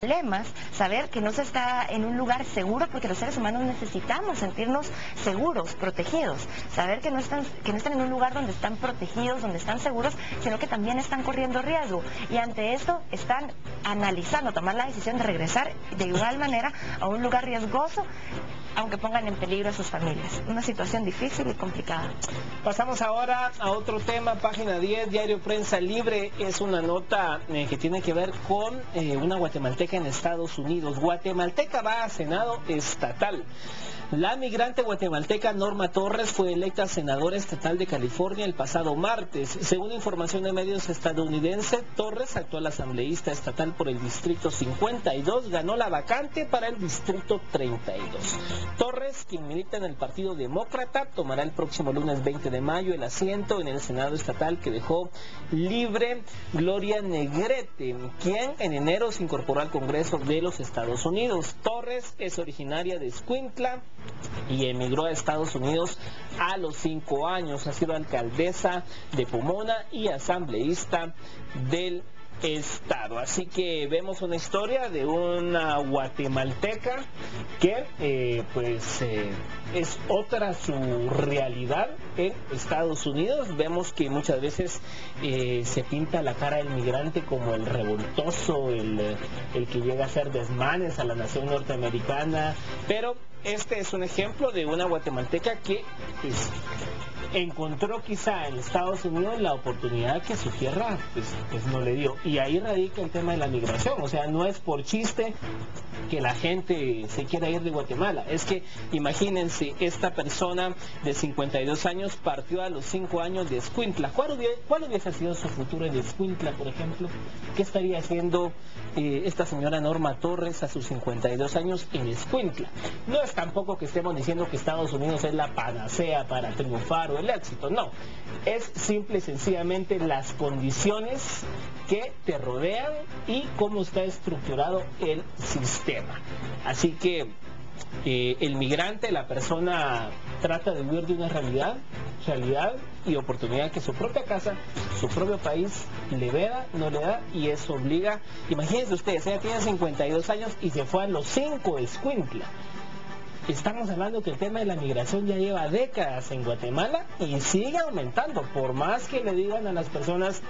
problemas, saber que no se está en un lugar seguro, porque los seres humanos necesitamos sentirnos seguros, protegidos, saber que no están en un lugar donde están protegidos, donde están seguros, sino que también están corriendo riesgo, y ante esto están analizando, tomar la decisión de regresar de igual manera a un lugar riesgoso, aunque pongan en peligro a sus familias. Una situación difícil y complicada. Pasamos ahora a otro tema, página 10, Diario Prensa Libre. Es una nota que tiene que ver con una guatemalteca en Estados Unidos. Guatemalteca va a Senado estatal. La migrante guatemalteca Norma Torres fue electa senadora estatal de California el pasado martes. Según información de medios estadounidenses, Torres, actual asambleísta estatal por el distrito 52, ganó la vacante para el distrito 32. Torres, quien milita en el Partido Demócrata, tomará el próximo lunes 20 de mayo el asiento en el Senado estatal que dejó libre Gloria Negrete, quien en enero se incorporó al Congreso de los Estados Unidos. Torres es originaria de Escuintla y emigró a Estados Unidos a los 5 años. Ha sido alcaldesa de Pomona y asambleísta del estado. Así que vemos una historia de una guatemalteca que es otra su realidad en Estados Unidos. Vemos que muchas veces se pinta la cara del migrante como el revoltoso, el que llega a hacer desmanes a la nación norteamericana, pero este es un ejemplo de una guatemalteca que encontró quizá en Estados Unidos la oportunidad que su tierra pues no le dio, y ahí radica el tema de la migración. O sea, no es por chiste que la gente se quiera ir de Guatemala, es que imagínense, esta persona de 52 años partió a los 5 años de Escuintla. ¿Cuál hubiese sido su futuro en Escuintla, por ejemplo? ¿Qué estaría haciendo esta señora Norma Torres a sus 52 años en Escuintla? No es tampoco que estemos diciendo que Estados Unidos es la panacea para triunfar o el éxito, no, es simple y sencillamente las condiciones que te rodean y cómo está estructurado el sistema. Así que el migrante, la persona, trata de vivir de una realidad y oportunidad que su propia casa, su propio país le da, no le da, y eso obliga. Imagínense ustedes, ella tiene 52 años y se fue a los 5 de Escuintla. Estamos hablando que el tema de la migración ya lleva décadas en Guatemala y sigue aumentando, por más que le digan a las personas: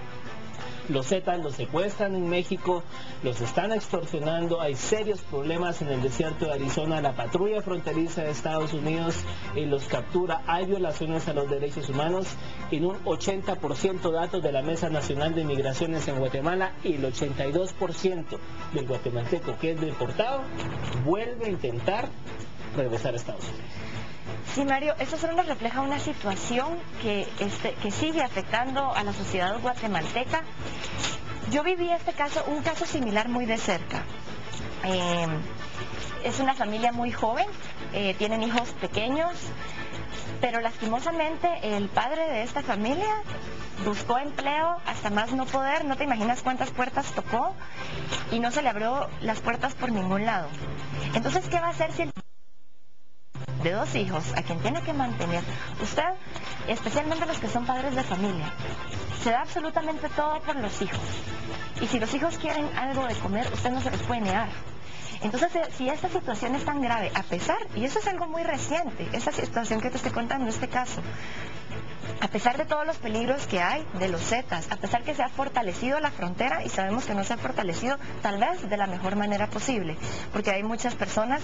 los Zetas los secuestran en México, los están extorsionando, hay serios problemas en el desierto de Arizona, la patrulla fronteriza de Estados Unidos los captura, hay violaciones a los derechos humanos, en un 80% datos de la Mesa Nacional de Migraciones en Guatemala, y el 82% del guatemalteco que es deportado vuelve a intentar regresar a Estados Unidos. Sí, Mario, esto solo nos refleja una situación que sigue afectando a la sociedad guatemalteca. Yo viví un caso similar muy de cerca. Es una familia muy joven, tienen hijos pequeños, pero lastimosamente el padre de esta familia buscó empleo hasta más no poder, no te imaginas cuántas puertas tocó, y no se le abrió las puertas por ningún lado. Entonces, ¿qué va a hacer si el de 2 hijos, a quien tiene que mantener, usted, especialmente los que son padres de familia, se da absolutamente todo por los hijos, y si los hijos quieren algo de comer, usted no se los puede negar? Entonces, si esta situación es tan grave, a pesar, y eso es algo muy reciente, esta situación que te estoy contando, este caso, a pesar de todos los peligros que hay de los Zetas, a pesar que se ha fortalecido la frontera, y sabemos que no se ha fortalecido tal vez de la mejor manera posible, porque hay muchas personas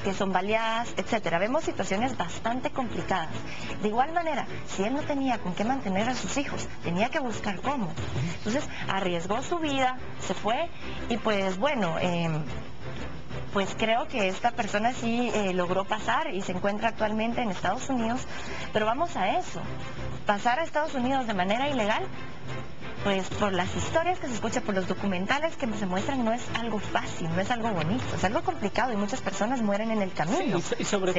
que son baleadas, etcétera. Vemos situaciones bastante complicadas. De igual manera, si él no tenía con qué mantener a sus hijos, tenía que buscar cómo. Entonces, arriesgó su vida, se fue, y pues bueno, pues creo que esta persona sí logró pasar y se encuentra actualmente en Estados Unidos, pero vamos a eso, pasar a Estados Unidos de manera ilegal, pues por las historias que se escuchan, por los documentales que se muestran, no es algo fácil, no es algo bonito, es algo complicado, y muchas personas mueren en el camino. Sí, y sobre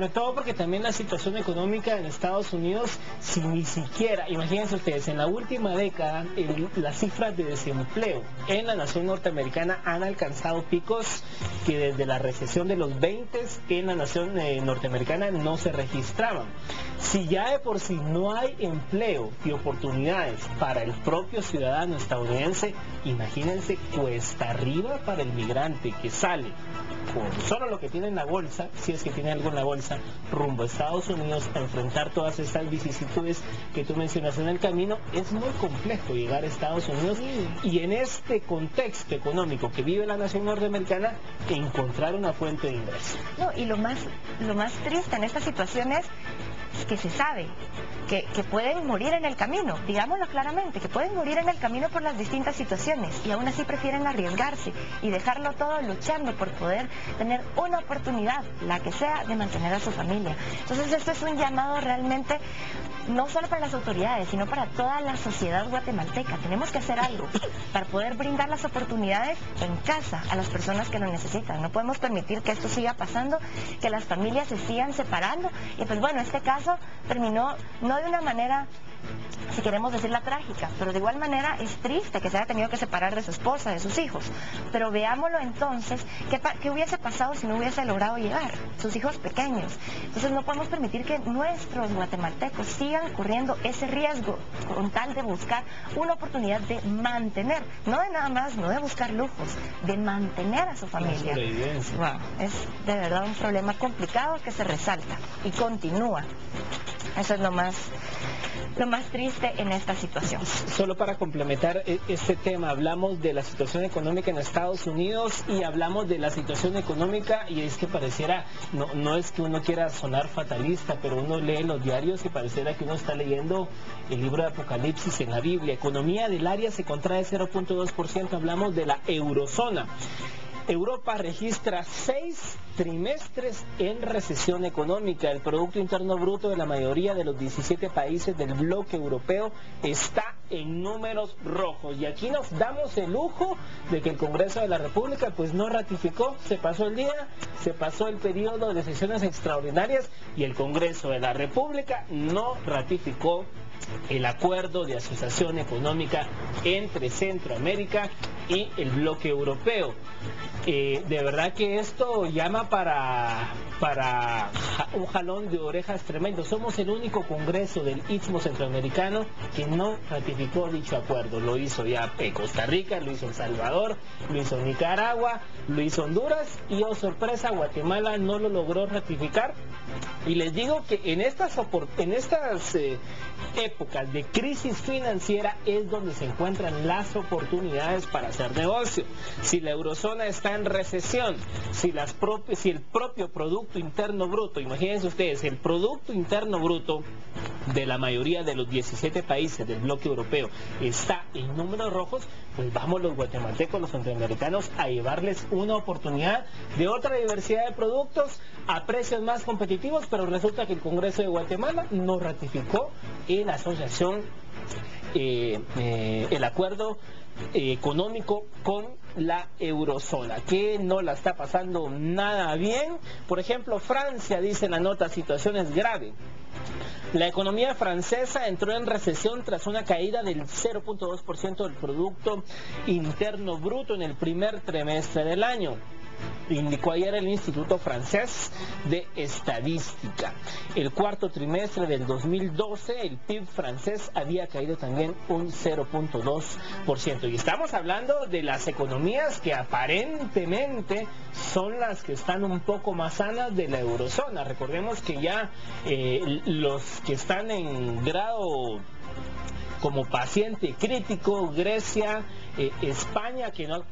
todo porque también la situación económica en Estados Unidos, si ni siquiera, imagínense ustedes, en la última década las cifras de desempleo en la nación norteamericana han alcanzado picos que desde la recesión de los 20 en la nación norteamericana no se registraban. Si ya de por sí no hay empleo y oportunidades para el propio ciudadano estadounidense, imagínense cuesta arriba para el migrante que sale con solo lo que tiene en la bolsa, si es que tiene algo en la bolsa, rumbo a Estados Unidos a enfrentar todas estas vicisitudes que tú mencionas en el camino. Es muy complejo llegar a Estados Unidos y en este contexto económico que vive la nación norteamericana, encontrar una fuente de ingreso. No, y lo más triste en esta situación es que se sabe que pueden morir en el camino, digámoslo claramente, que pueden morir en el camino por las distintas situaciones y aún así prefieren arriesgarse y dejarlo todo luchando por poder tener una oportunidad, la que sea, de mantener a su familia. Entonces esto es un llamado realmente no solo para las autoridades, sino para toda la sociedad guatemalteca. Tenemos que hacer algo para poder brindar las oportunidades en casa a las personas que lo necesitan. No podemos permitir que esto siga pasando, que las familias se sigan separando y pues bueno, este caso terminó no de una manera, si queremos decirla, trágica, pero de igual manera es triste que se haya tenido que separar de su esposa, de sus hijos. Pero veámoslo entonces, ¿qué hubiese pasado si no hubiese logrado llegar? Sus hijos pequeños. Entonces no podemos permitir que nuestros guatemaltecos sigan corriendo ese riesgo con tal de buscar una oportunidad de mantener, no de nada más, no de buscar lujos, de mantener a su familia. Wow, es de verdad un problema complicado que se resalta y continúa. Eso es lo más triste en esta situación. Solo para complementar este tema, hablamos de la situación económica en Estados Unidos y hablamos de la situación económica, y es que pareciera, no es que uno quiera sonar fatalista, pero uno lee los diarios y pareciera que uno está leyendo el libro de Apocalipsis en la Biblia. Economía del área se contrae 0.2%, hablamos de la eurozona. Europa registra 6 trimestres en recesión económica. El Producto Interno Bruto de la mayoría de los 17 países del bloque europeo está en números rojos. Y aquí nos damos el lujo de que el Congreso de la República pues no ratificó, se pasó el día, se pasó el periodo de sesiones extraordinarias y el Congreso de la República no ratificó el acuerdo de asociación económica entre Centroamérica y el bloque europeo. De verdad que esto llama para un jalón de orejas tremendo. Somos el único congreso del Istmo Centroamericano que no ratificó dicho acuerdo. Lo hizo ya Costa Rica, lo hizo El Salvador, lo hizo Nicaragua, lo hizo Honduras y, oh sorpresa, Guatemala no lo logró ratificar. Y les digo que en estas épocas de crisis financiera es donde se encuentran las oportunidades para hacer negocio. Si la eurozona está en recesión, si el propio Producto Interno Bruto, imagínense ustedes, el Producto Interno Bruto de la mayoría de los 17 países del bloque europeo está en números rojos, pues vamos los guatemaltecos, los centroamericanos, a llevarles una oportunidad de otra diversidad de productos a precios más competitivos, pero resulta que el Congreso de Guatemala no ratificó la asociación, el acuerdo económico con la eurozona, que no la está pasando nada bien. Por ejemplo, Francia, dice en la nota, situación es grave. La economía francesa entró en recesión tras una caída del 0.2% del Producto Interno Bruto en el primer trimestre del año, indicó ayer el Instituto Francés de Estadística. El cuarto trimestre del 2012, el PIB francés había caído también un 0.2%. Y estamos hablando de las economías que aparentemente son las que están un poco más sanas de la eurozona. Recordemos que ya los que están en grado como paciente crítico, Grecia, España, que no...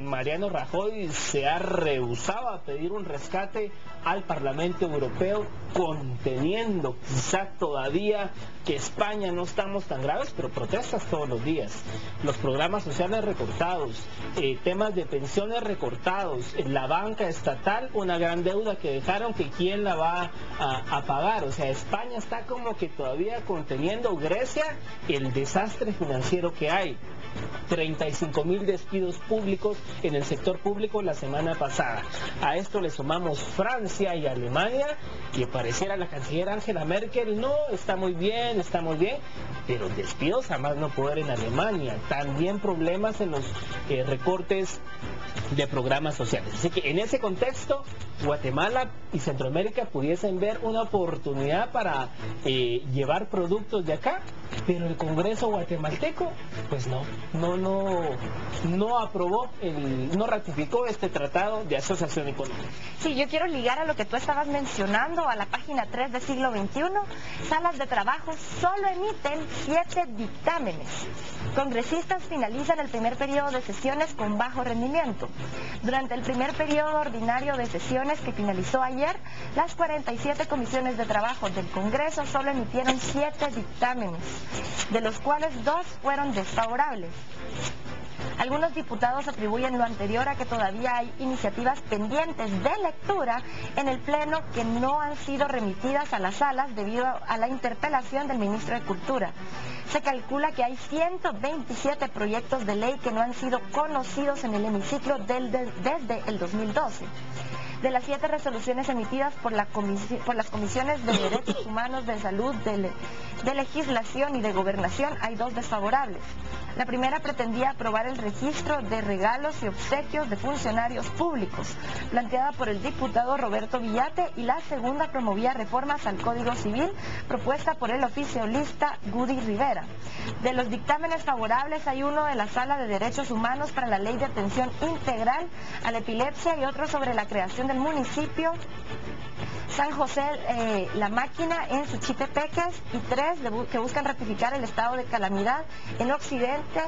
Mariano Rajoy se ha rehusado a pedir un rescate al Parlamento Europeo, conteniendo quizá todavía que España no estamos tan graves, pero protestas todos los días. Los programas sociales recortados, temas de pensiones recortados, la banca estatal, una gran deuda que dejaron, que quién la va a pagar. O sea, España está como que todavía conteniendo, Grecia, el desastre financiero que hay. 35,000 despidos públicos en el sector público la semana pasada. A esto le sumamos Francia y Alemania, que pareciera la canciller Angela Merkel, no, está muy bien, pero despidos a más no poder en Alemania. También problemas en los recortes de programas sociales. Así que en ese contexto, Guatemala y Centroamérica pudiesen ver una oportunidad para llevar productos de acá, pero el Congreso guatemalteco, pues no aprobó, no ratificó este tratado de asociación económica. Sí, yo quiero ligar a lo que tú estabas mencionando, a la página 3 de Siglo XXI. Salas de trabajo solo emiten 7 dictámenes. Congresistas finalizan el primer periodo de sesiones con bajo rendimiento. Durante el primer periodo ordinario de sesiones que finalizó ayer, las 47 comisiones de trabajo del Congreso solo emitieron 7 dictámenes, de los cuales 2 fueron desfavorables. Algunos diputados atribuyen lo anterior a que todavía hay iniciativas pendientes de lectura en el Pleno que no han sido remitidas a las salas debido a la interpelación del ministro de Cultura. Se calcula que hay 127 proyectos de ley que no han sido conocidos en el hemiciclo desde el 2012. De las 7 resoluciones emitidas por las comisiones de Derechos Humanos, de Salud, de Legislación y de Gobernación, hay 2 desfavorables. La primera pretendía aprobar el registro de regalos y obsequios de funcionarios públicos, planteada por el diputado Roberto Villate, y la segunda promovía reformas al Código Civil, propuesta por el oficialista Gudy Rivera. De los dictámenes favorables hay uno de la Sala de Derechos Humanos para la Ley de Atención Integral a la Epilepsia y otro sobre la creación del municipio San José La Máquina en Suchitepeques, y 3 que buscan ratificar el estado de calamidad en Occidente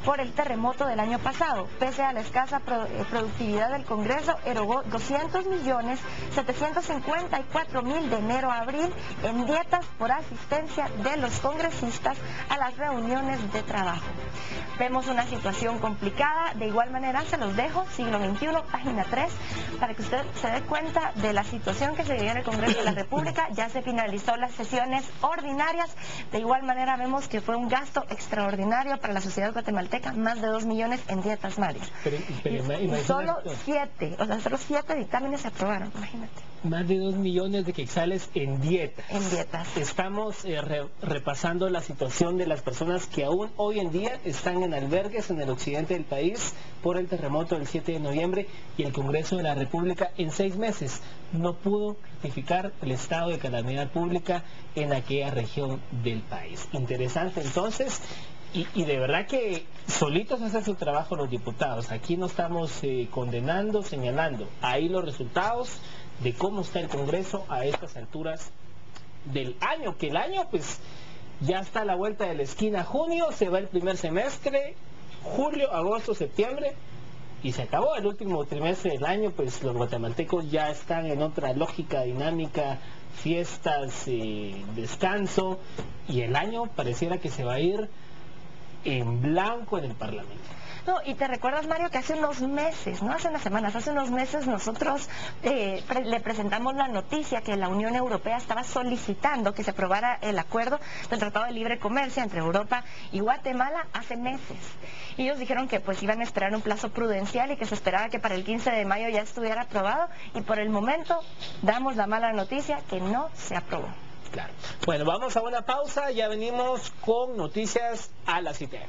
por el terremoto del año pasado. Pese a la escasa productividad del Congreso, erogó 200.754.000 de enero a abril en dietas por asistencia de los congresistas a las reuniones de trabajo. Vemos una situación complicada. De igual manera se los dejo, Siglo XXI, página 3, para que usted se dé cuenta de la situación que se vive en el Congreso de la República. Ya se finalizó las sesiones ordinarias. De igual manera vemos que fue un gasto extraordinario para la sociedad guatemalteca, más de 2 millones en dietas, Mario. Y solo 7, solo 7 dictámenes se aprobaron, imagínate. Más de 2 millones de quetzales en dietas. En dietas. Estamos repasando la situación de las personas que aún hoy en día están en albergues en el occidente del país por el terremoto del 7 de noviembre, y el Congreso de la República en 6 meses no pudo ratificar el estado de calamidad pública en aquella región del país. Interesante entonces. Y de verdad que solitos hacen su trabajo los diputados. Aquí no estamos condenando, señalando. Ahí los resultados de cómo está el Congreso a estas alturas del año. Que el año pues ya está a la vuelta de la esquina. Junio, se va el primer semestre. Julio, agosto, septiembre. Y se acabó el último trimestre del año. Pues los guatemaltecos ya están en otra lógica, dinámica, fiestas, descanso. Y el año pareciera que se va a ir en blanco en el Parlamento. No, y te recuerdas, Mario, que hace unos meses, no hace unas semanas, hace unos meses nosotros le presentamos la noticia que la Unión Europea estaba solicitando que se aprobara el acuerdo del Tratado de Libre Comercio entre Europa y Guatemala hace meses. Y ellos dijeron que pues iban a esperar un plazo prudencial y que se esperaba que para el 15 de mayo ya estuviera aprobado, y por el momento damos la mala noticia que no se aprobó. Claro. Bueno, vamos a una pausa, ya venimos con noticias a las 7.